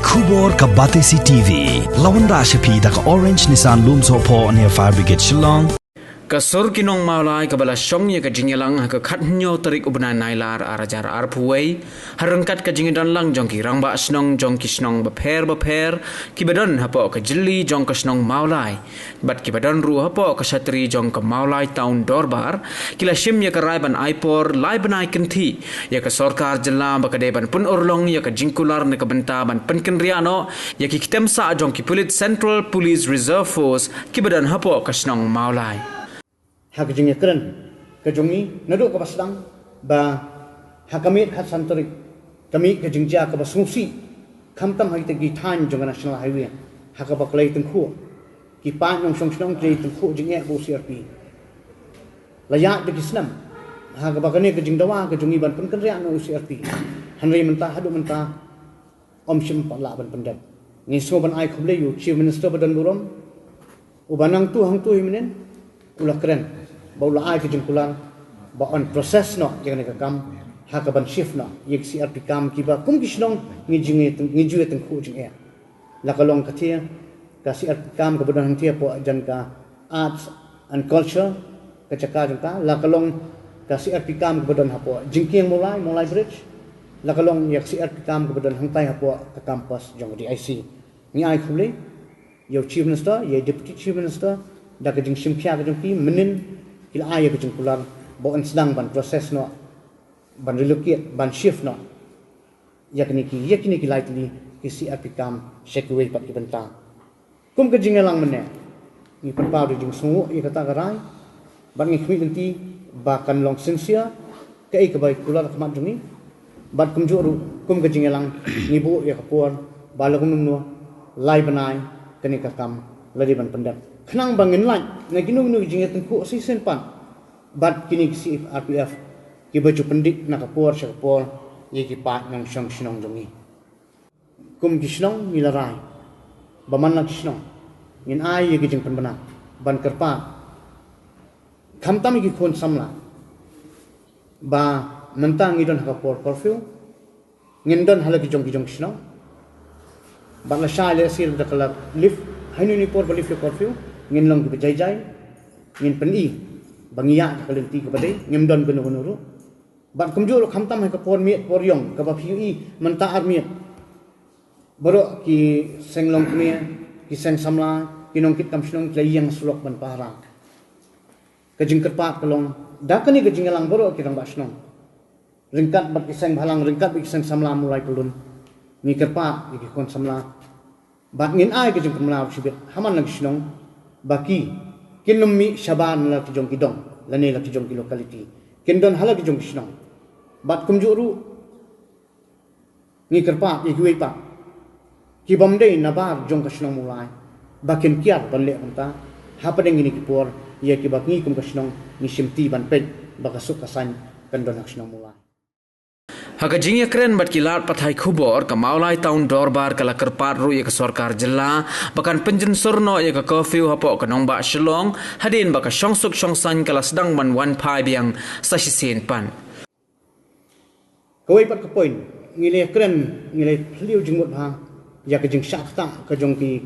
Khubor ka Batesi TV lawan ra shapi da ka Orange Nissan Loom Sopo near Fire Brigade Shillong Kasur kinong maulai kabala syong ya ka jingelang ha ka khatnyo tarik ubna nailar arajar arpuwei harangkat ka jingedon lang jong ki rangba snong jong ki snong baper kibadon hapo ka jilli jong ka snong maulai bat kibadon ru hapo ka satri jong ka maulai town dorbar kila shim ya ka raiban aipor lai banai kenti ya ka sarkar jilla ba ka deban pun urlong ya ka jingkular ne ka benta ban penken riano ya ki kitemsa jong ki pulit Central Police Reserve Force kibadon hapo ka snong maulai Hakjingnya keren, kejongi naduk ke pasdang, ba hakamit hat santri, kami kejingja ke basungsi, kamtam hari tegi tan jonga national highway, hakabak lay tengku, kipan yang song lay tengku jingnya bu CRP, layak degi senam, hakabak ni kejing dawa kejongi ban penkerian no CRP, hanri mentah hadu mentah, om sim pala ban pendap, ni semua ban ai khuble yu chief minister badan burom, ubanang tu hang tu himinen, ulah keren. Baula ai kejengkulan ba on proses no jangan kam hakaban shift no yek CRP kam kiba kum kisnong ngijue tengku jing e la kalong katia ka CRP kam ka bodan hantia po jan ka arts and culture ka caka jang ka la kalong ka CRP kam ka bodan hapo jingkiang mulai bridge la kalong yek CRP kam ka bodan hangtai hapo ka campus jong di IC ni ai khule yo chief minister ye deputy chief minister da ka jing simkhia ka jong pi menin kila ayah kejengkulan bawa sedang ban proses no ban relocate ban shift no yakni kilai tili kisi apikam sekwe pat kibenta kum kejingelang mene ni penpau di jing sungu i kata garai ban ngi khmi nanti bakan long sensia kai kebai kula khmat jungi ban kum juru kum kejingelang ngibu ya kapon balagum no lai banai kani kakam ladi ban pendak kenang bangin lain na ginung jingat tengku si senpan bat kini si RPF ki baju pendik na kapor syakapor ye ki pat nang syong sinong jongi kum kisnong milarai baman nak kisnong ngin ai ye gijing penbana ban kerpa khamtam ki khon samla ba mentang idon kapor curfew ngin don halagi jong kisnong ban la shale sil da kala lift hainu ni por bali curfew ngin long ke jai ngin peni bangia kalenti ke badai ngim don gunu ru ban kumjur khamtam ha ka por miet por yong ka ba phi manta ar miet baro ki senglong kmia ki seng samla kinong kit kam snong yang slok ban para ka jing kerpat kalong da kani ka jingalang baro ki rang ba snong ringkat bat ki seng bhalang ringkat ki seng samla mulai kulun ni kerpat ki kon samla bat ngin ai ka jing kamla sibet haman lang snong baki kinumi shaban la kijong kidong lane la kijong ki locality kindon hala kijong kisnong bat kumjuru ni kerpa ikwe pa ki bomde nabar jong kasnong mulai bakin kiar banle anta hapadeng ini kipor ye ki bakni kum kasnong ni simti ban pet bakasuk kasan kendon kasnong mulai Haka jingya keren bat kilat pathai khubor ka maulai town dorbar kala kerpat ru ya ka sarkar jilla bakan penjen surno ya ka curfew hapo ka nongba Shillong hadin baka syongsuk syongsan kala sedang man wan pai biang sasisen pan kawai pat ka point ngile keren ngile liu jingmut ha ya ka jing syakta ka jong ki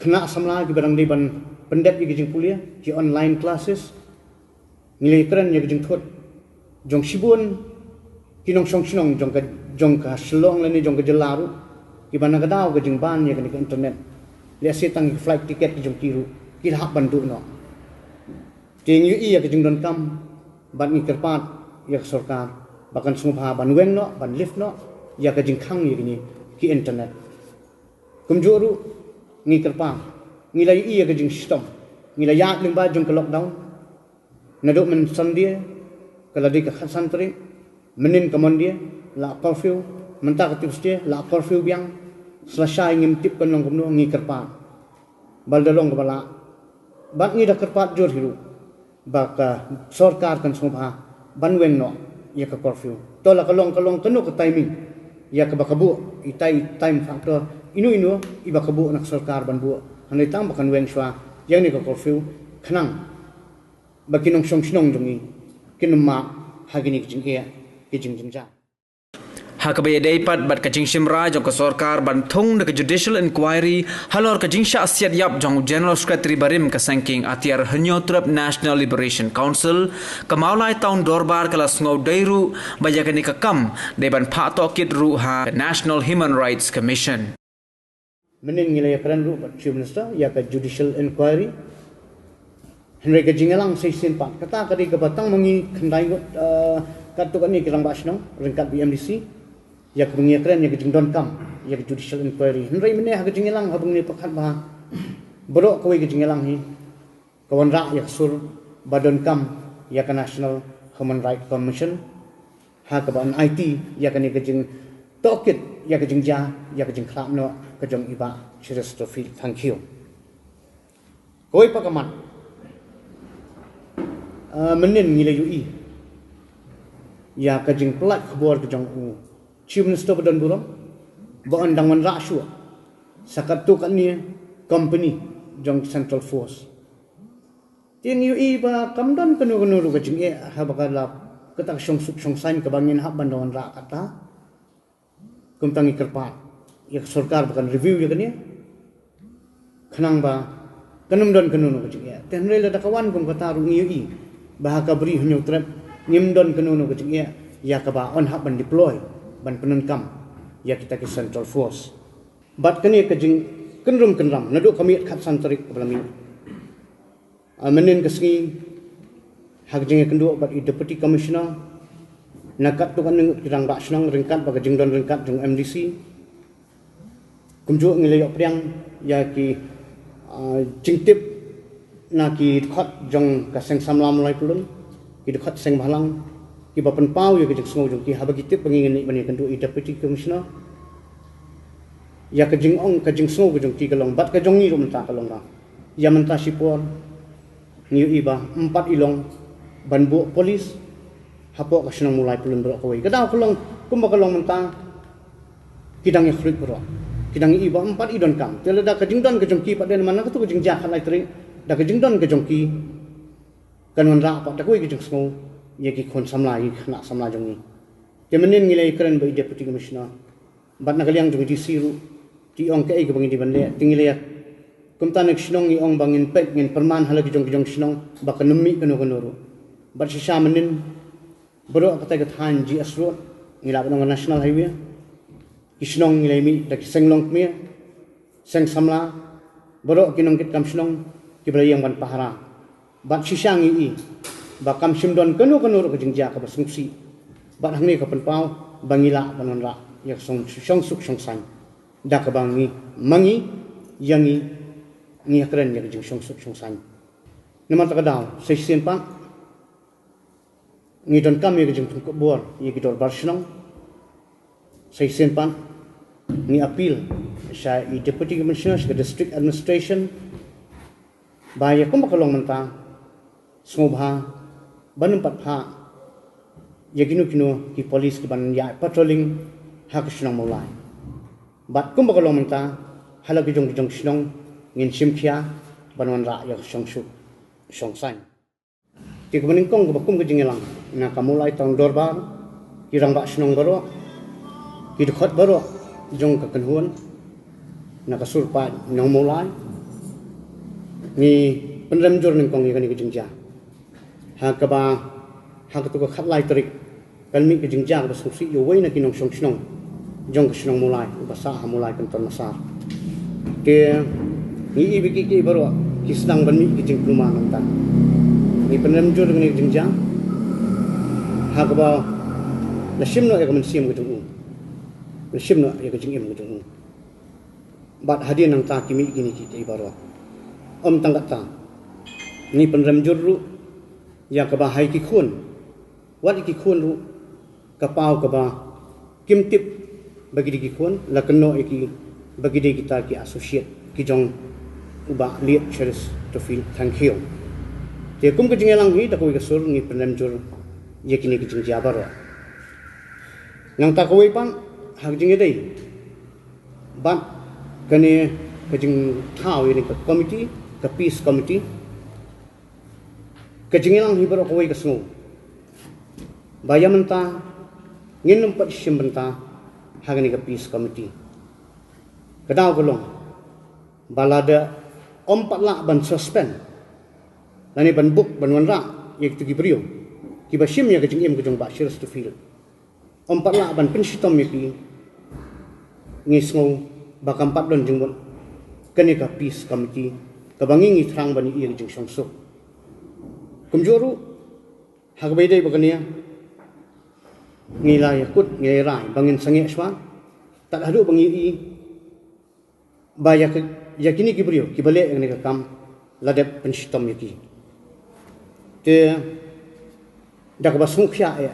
kena samla ki barang di ban pendep ki jing kuliah ki online classes ngile keren ya ka jing thot jong sibun kinong song jong ka Shillong lani jong ka jelaru ki bana ka daw ka jing ban ya ka internet le setang flight ticket ki jong kiru ki hak bandu no ting yu iya ka jing don kam ban ni kerpat ya sarkar bakan sumha ban weng no ban lift no ya ka jing khang ni ki internet kumjuru ni kerpa ni la iya ka jing system ni la yak ling ba jong ka lockdown naduk men sandia kala di ka santri menin kamon dia la curfew mentah ketip dia la curfew biang selesai ngintip kan long kumno ngi kerpa baldalong kepala bat ngi da kerpa jor hiru baka sarkar kan sumha banweng no ya ka curfew to la kalong kenu ke timing ya ka bakabu itai time factor inu iba kabu nak sarkar banbu hanai tam bakan weng swa yang ni ka curfew khnang bakinong song snong jongi kinma hagini jingke kijing jingja Hakabay daipat bat kajing simra jong ka sarkar banthong de judicial inquiry halor kajing sya asyat yap jong general secretary barim ka sanking atiar hanyotrap National Liberation Council kamaulai taun dorbar kala ngau dairu bayakani ka kam deban patokit ru ha National Human Rights Commission. Menin ngilai keran ru Chief Minister ya ka judicial inquiry Henry ka jingalang say sinpak kata kadi ka batang mangi khandai katukan ni kirang basnong ringkat BMDC ya ka bengi keran ya ka jingdon kam ya ka judicial inquiry Henry mene ha ka jingalang ha bengi pakhat ba borok kawai ka jingalang hi kawan ra ya sur badon kam ya ka National Human Rights Commission ha ka ban IT ya ka ni ka jing tokit ya ka jing ja ya ka jing khlap no ka jong iba cheers to feel thank you koi pakaman menin ngilai UI ya ka jing plat khbor ka jong u Chief Minister badan buram ba andang man ra shu sakat tu kan ni company jong Central Force tin UI ba kamdan kanu ru ka jing e ha ba ka la ketak song suk song sain ka bangin ha bandon ra kata kumtangi kerpa ya sarkar bukan review ya kan ya khanang ba kanum don kanunu ka jing e ten rela da kawan kum kata ru UI ba ka bri hunyo trap ngim don kanunu ka jing e ya ka ba on ha ban deploy ban penun kam ya kita ke Central Force bat kani ka jing kenrum kenram nadu kami khat santarik belami menin kesngi hak jing kendu bat deputy commissioner nakat tu kan kirang ba senang ringkat ba jing don ringkat jung MDC kumju ngilay priang ya ki jingtip na ki khat jong ka seng samlam lai pulun ki khat seng bhalang ki bapan pau ya ki jing jong ki habagi tip pengingin ni bani kendu deputy commissioner ya ka jing ong ka jing sngo jong ki kalong bat ka jong ni rum ta kalong ra ya menta sipor ni iba 4 ilong banbu polis hapo ka senang mulai pulun bro kawai kada kalong kumba kalong menta kidang ya khrit bro kidang iba 4 idon kam telada ka jing don ka jong ki paden mana ka tu ka jing ja khalai tri da ka jing don ka jong ki kanwan ra pa ta koi ka jing sngo ya ki khon samla yi khna samla jong ni temenin ngilai keren ba deputy commissioner bat na kaliang jong di siru ti ong ke ga bangi di banle tingile kumtan ek shnong ni ong bangin pek ngin perman hala ki jong shnong ba kanumi kanu kanuru bat shisha menin bro kata ka than ji asro ngila ba national highway kisnong ngilai mi da senglong mi seng samla bro kinong kit kam shnong ki brayang ban pahara bat shisha ngi ba kam simdon kanu kanuru ka jingja ka basungsi bat hangni ka panpau bangila banon ra yak song suk song san da ka bangi mangi yangi ngi kren yak jing song suk song san naman ta ka daw se sin pa ngi don kam yak jing tung ko bor yak dor barshnong se sin pa ngi appeal sa I deputy commissioner sa district administration ba ya kum bakalong manta smobha banum pat pha yakinu kino ki police ki ban ya patrolling hak shnong molai bat kum bakalong manta hala ki jong shnong ngin simkhia banwan ra ya song suk song san ti ko ning kong ko kum ki jingelang na kamulai tong dorbar ki rang ba shnong baro ki khot baro jong ka kanhuan na ka surpa nong molai ni penrem jor ning kong ni ka jingja ha ka ba ha ka tu ka khat lai trik kan mi ka jingja ba susi yo wei na ki nong song shnong jong ka shnong molai ba sa ha molai kan ton masar ke ni ibi ki baro ki sedang ban mi ki jing pluma nang ta ni penrem jor ni jingja ha ka ba la sim no ya ka men sim ka jong la sim no ya ka jing em ka jong bat hadir nang ta ki mi ki ni ki baro om tangkat ta ni penrem jor ru ya ka ba hai ki khun wat ki khun ru ka pau ka ba kim tip bagi ki khun la keno ki bagi de kita ki associate ki jong uba liat cheers to feel thank you te kum ka jingelang hi ta ko ka sur ni penem jur ye kini ki jing jabar nang ta ko wei pan hak jing dei ban kane ka jing thau ni ka committee ka peace committee ka jingelang hi baro ko wei ka snu bayamanta nginum pat simbenta hagani ka peace committee kadau golong balada 4 lak ban suspend lani ban book ban wanra yek tu gibrio ki bashim ya kajing im kajong bashir to feel 4 lak ban pensitom yeki ngisngau bakam 4 don jingbon kani ka peace committee kabangi ngitrang bani iya jing songsuk kumjoru hagbai dai bagania ngila yakut ngerai bangin sange swa tak hadu bangi i bayak yakini kibrio kibale ngani ka kam ladep pensitom yaki te dak basung khya ya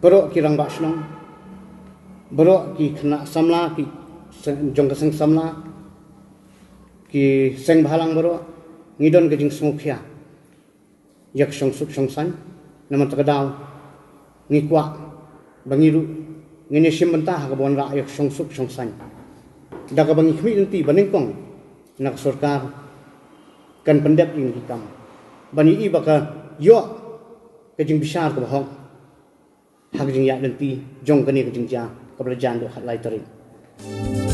bro kirang basnong bro ki khna samla ki jong kaseng samla ki seng bhalang bro ngidon ke jing smukhya yak song suk song san naman takadaw ngikwa bangiru ngene simbanta ka bon ra yak song suk song san daga bangi khmi nanti baningkong nak sarkar kan pendep ing hikam bani i baka yo ke jing bisar ka bahong hak jing ya nanti jong kani ke jing ja ka belajan do hat lai tarin